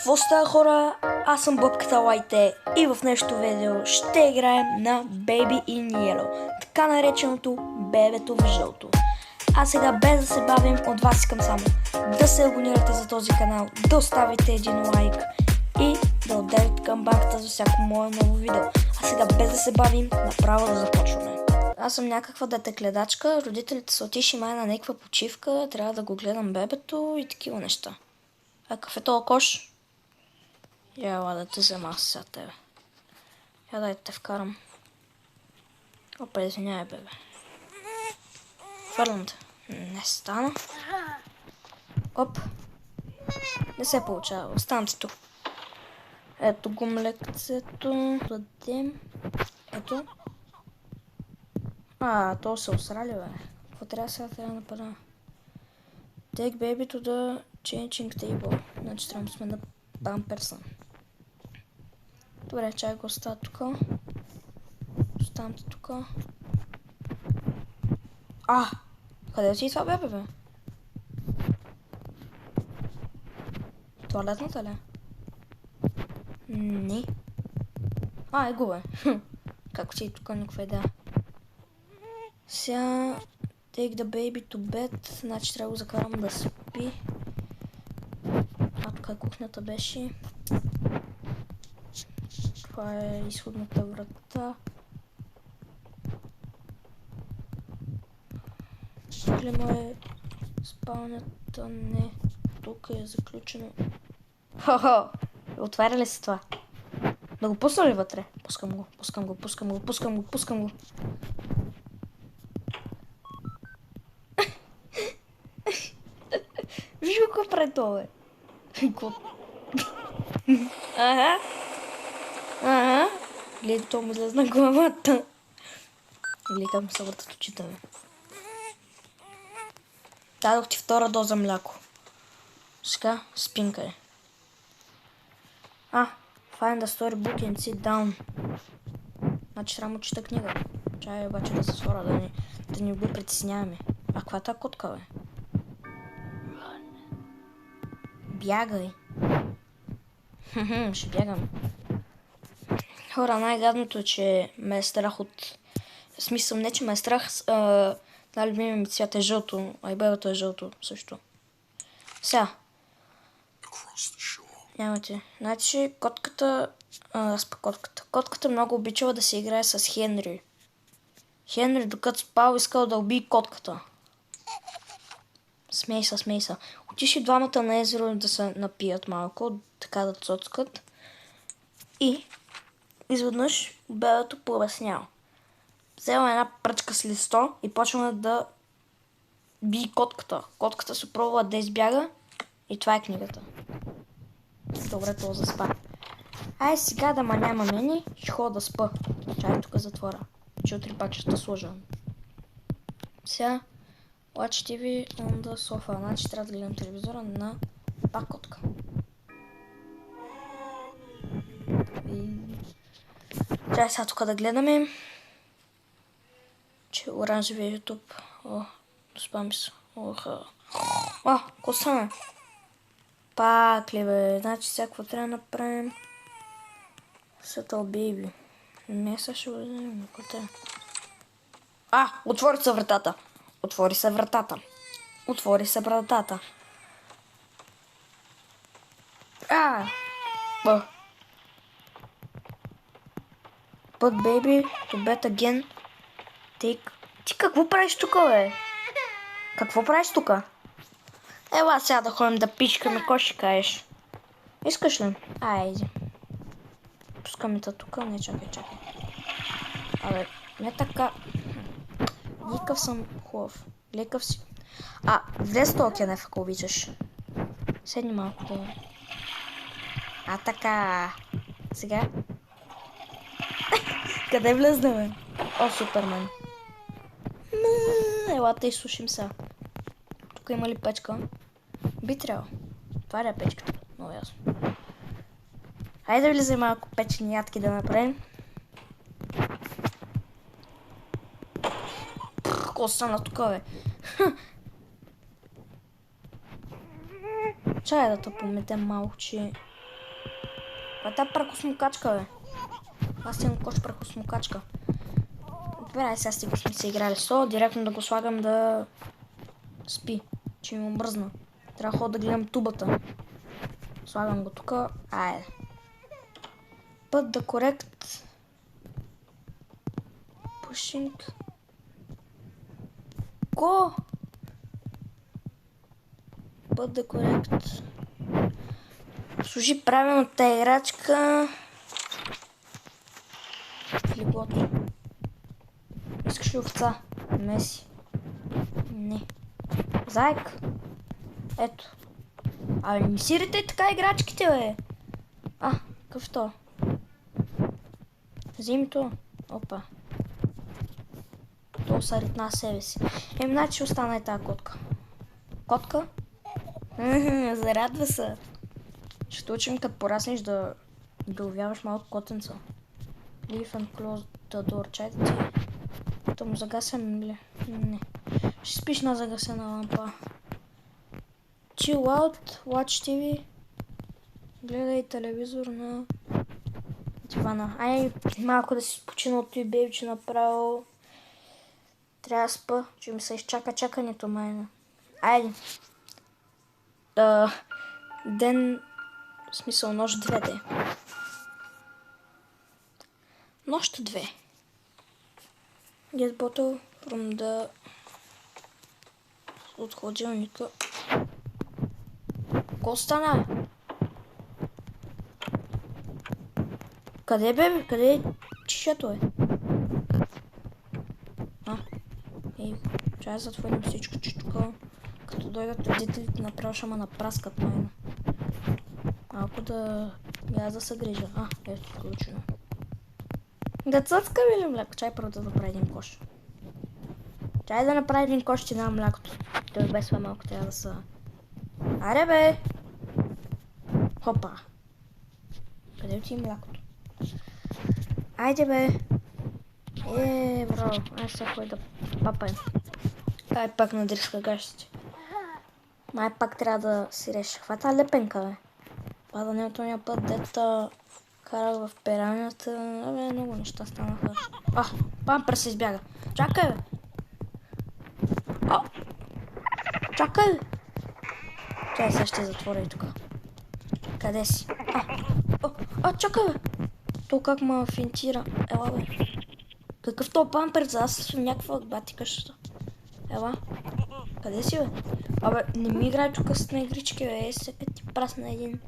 Какво става, хора? Аз съм Бъбката Лайте и в днешното видео ще играем на Baby in Yellow, така нареченото бебето в жълто. А сега, без да се бавим, от вас искам само да се абонирате за този канал, да оставите един лайк и да отделите камбанката за всяко мое ново видео. А сега, без да се бавим, направо да започваме. Аз съм някаква детегледачка, родителите са отишли май на някаква почивка, трябва да го гледам бебето и такива неща. А какъв е този кош? Яла да те взема аз сега тебе. Я дай те вкарам. Опа, извинявай, бебе. Хвърлям те. Не стана. Оп. Не се получава. Останете тук. Ето го млекцето. Дадем. Ето. То се осрали, бе. Какво трябва сега да напада? Take baby to the changing table. Значи трябва да сме на памперса. Добре, чай го остава тук. Оставам тук. Къде си това бебе, бе? Туалетната ли? Не. Его бе. Как си тук, никаква идея. Сега take the baby to bed. Значи трябва да го закарам да спи. Тук кухнята беше. Това е изходната врата. Клима е спалнята, не. Тук е заключено. Хо-хо! Отваря ли се това? Да го пусна ли вътре? Пускам го. Виж го какво прави това, бе. Ага. Гледай, то му излезна главата. Гледай как му се въртат очите, бе. Дадох ти втора доза мляко. Сега спинкай. Find the storybook and sit down. Значи трябва му чета книга. Чай обаче да се свора, да ни го притесняваме. Каква е тази котка, бе? Бягай. Ще бягам. Хора, най-гадното е, че ме е страх от... В смисъл, не че ме е страх, най-любимия ми цвят е жълто, а и бебето е жълто също. Сега. Нямате. Значи, котката много обичала да се играе с Хенри. Хенри, докато спал, искал да убие котката. Смей се. Отишли двамата на езеро да се напият малко, така да цоцкат. И изведнъж бебето пообяснял. Взела една пръчка с листо и почна да бие котката. Котката се пробвала да избяга и това е книгата. Добре, това заспа. Сега да няма мене, ще ходя да спа. Чай тук затвора. Че утре пак ще сложа. Сега Watch TV on the sofa. Значи трябва да гледам телевизора на пак котка. Чай сега тук да гледаме. Че оранжевия YouTube. Доспам се. Какво стана? Пак ли, бе? Значи всякакво трябва да направим. Settle baby. Меса ще го вземем. Отвори се вратата. Put baby to bed again. Ти какво правиш тук, бе? Какво правиш тук? Ела сега да ходим да пичкаме, какво ще кажеш? Искаш ли? Айде. Пускаме те тук, не чакай. Не така. Ликав съм хубав. Ликав си. Влез този кенеф, ако обичаш. Седни малко да... Така. Сега. Къде влезна, бе? Супермен. Елата изсушим сега. Тук има ли печка? Би трябвало. Това ли е печката? Много ясно. Хайде да влизай малко печени ядки да направим. Какво стана тук, бе? Чай да те пометем малко, че Това е тази прахосмокачка, бе. Аз имам кош прахосмокачка. Добре, ай сега стига сме се играли со, директно да го слагам да спи, че ми омръзна. Трябва да ходя да гледам тубата. Слагам го тук. Айде. Път да корект. Pushing. Го! Път да корект. Служи правилната играчка в леглото. Искаш ли овца? Меси. Не. Зайк. Ето. Абе, не сирите така играчките, бе. Какъв то? Вземи то. Опа. То са ритна себе си. Значи остана и тази котка. Котка? Зарадва се. Ще учим като пораснеш да уловяваш малко котенца. Leave and close the door. Чайте ти. То му загасен ли? Не. Ще спиш на загасена лампа. Chill out, watch TV. Гледай телевизор на дивана. Ай, малко да си спочина от той бейбче направо. Трябва да спа, че ми се изчака чакането майна. Айде. Ден, в смисъл нощ 2 де. Нощ 2. Get bottle from the... от хладилника. Ко стана? Къде бе? Къде е чишето е? Трябва да затворим всичко, че тук като дойдат родителите направо ще ме напраскат майна. Малко да... да се грижа. Ето включено. Да цъцка или мляко? Чай първо да направи един кош. Чай да направи един кош, че няма млякото. Той без това малко трябва да са... Аре бе! Хопа! Къде отиде млякото? Айде бе! Браво! Аз ще ходи да папаем. Ай пак на дриска гащите. Май пак трябва да си реши. Каква е тази лепенка, бе? Падане от този път, дета карах в пералнята. Много неща станаха. Пампер се избяга. Чакай, бе! Чакай, бе! Чай, сега ще затворя и тук. Къде си? Чакай, бе! То как ме финтира. Ела, бе. Какъв то памперс? Аз съм някаква батикаща. Ела. Къде си, бе? Не ми играй тук с на игрички, бе. Сега ти прасна един.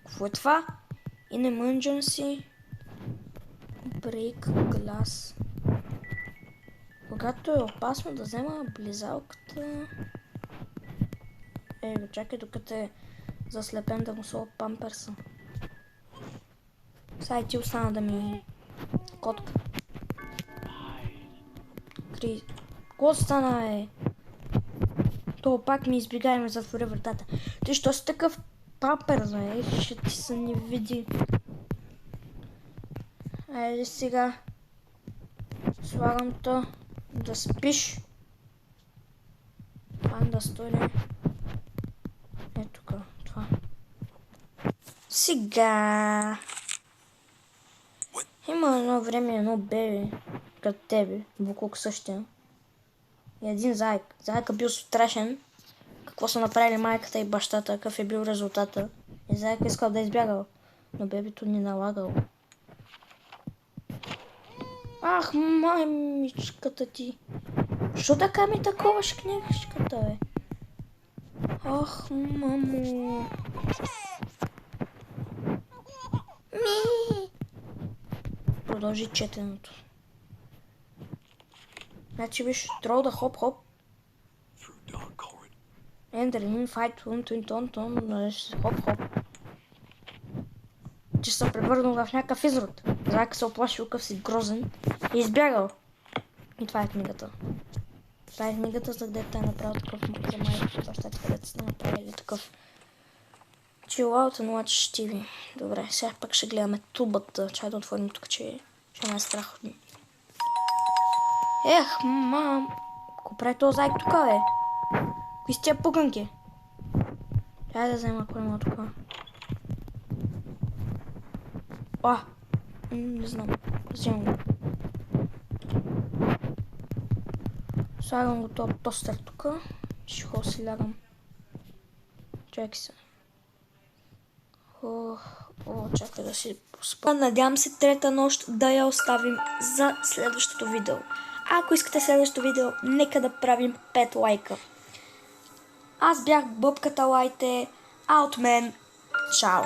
Какво е това? In emergency. Break glass. Когато е опасно да взема близалката... чакай докато е заслепен да му сложа памперса. Сега и ти остана да ми... Котка. Какво стана, бе? То пак ми избега и ме затвори вратата. Ти що си такъв памперс, бе? Ще ти се не види. Айде сега. Слагам то да спиш. Да стори. Ето това. Сега. Има едно време едно бебе като тебе, буклук същия. И един заек. Заекът бил страшен. Какво са направили майката и бащата, какъв е бил резултата. И заекът искал да е избягал. Но бебето ни налагало. Маймичката ти. Що така ми такова шкневичката, бе? Мамо. Продължи четенето. Значи виж, трол да хоп-хоп. Enter in fight, хоп-хоп. Че се превърнал в някакъв изрод. Зайка се оплашил къв си грозен и избягал. И това е книгата. Това е книгата, за където е направил такъв за майката, бащата, където сте направили такъв. Chill out and watch TV. Добре, сега пък ще гледаме тубата. Чай да отворим тук, че ще ме е страх от ни. Ко прави този зайк тук, бе? Кои сте пуканки? Трябва да взема кое има тук. Не знам. Вземам го. Слагам го този тостер тук. Ще го си лягам. Чакай се. Чакай да си поспа. Надявам се трета нощ да я оставим за следващото видео. Ако искате следващото видео, нека да правим 5 лайка. Аз бях Бобката Лайте, а от мен чао!